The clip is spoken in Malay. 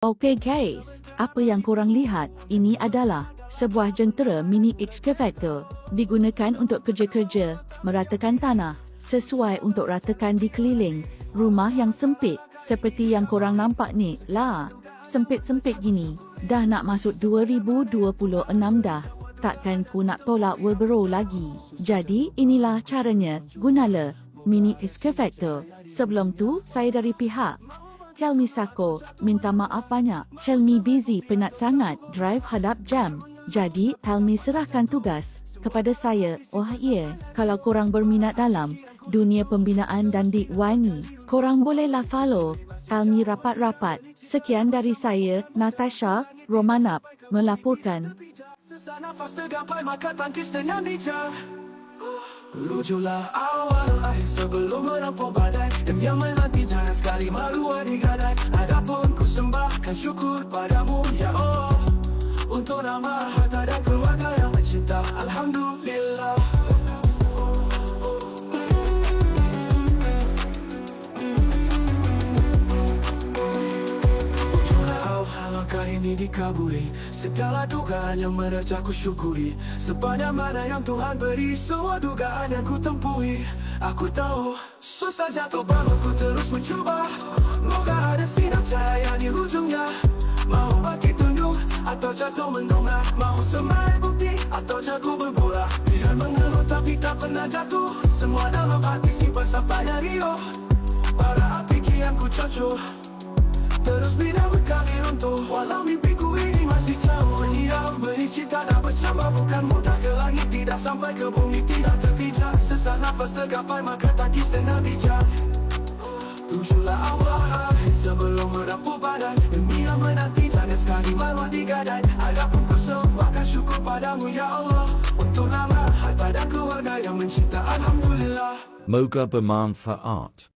Okey guys, apa yang korang lihat, ini adalah sebuah jentera mini excavator digunakan untuk kerja-kerja meratakan tanah sesuai untuk ratakan di keliling rumah yang sempit seperti yang korang nampak ni lah. Sempit-sempit gini, dah nak masuk 2026 dah. Takkan ku nak tolak Wheelbarrow lagi. Jadi inilah caranya gunalah mini excavator. Sebelum tu saya dari pihak Helmi Sako minta maaf banyak. Helmi busy penat sangat drive hadap jam. Jadi Helmi serahkan tugas kepada saya. Oh iya, kalau korang berminat dalam dunia pembinaan dan dikwani, korang bolehlah follow Helmi rapat-rapat. Sekian dari saya, Natasha Romanap melaporkan. Sesak nafas tergapai maka tangkis dengan bijak. Rujuklah awal akhir sebelum menempuh badai. Dan yang menanti jangan sekali malu adik-adik. Adapun ku sembahkan syukur padamu ya Allah, untuk nama harta dan keluarga yang mencinta. Alhamdulillah. Langkah ini dikabuli, segala dugaan yang menerjah ku syukuri. Sebanyak mana yang Tuhan beri, semua dugaan yang ku tempuhi. Aku tahu susah jatuh bangun, ku terus mencuba. Moga ada sinar cahaya di hujungnya. Mahu bagi tunjuk atau jatuh mendongak, mahu semai bukti atau jago berbola. Biar mengeluh tapi tak pernah jatuh, semua dalam hati simpan sampai Rio. Para api kian ku cocok, terus bina berkali runtuh. Walau mimpiku ini masih jauh, yang beri cita dah bercambah. Bukan mudah ke langit, tidak sampai ke bumi, tidak terpijak. Sesak nafas tergapai maka takis dengan bijak. Tujuhlah awal sebelum menempuh badai. Demi yang menanti jangan sekali malu digadai. Adapun ku sembahkan syukur padamu ya Allah, untuk nama harta dan keluarga yang mencinta. Alhamdulillah. Moga bermanfaat.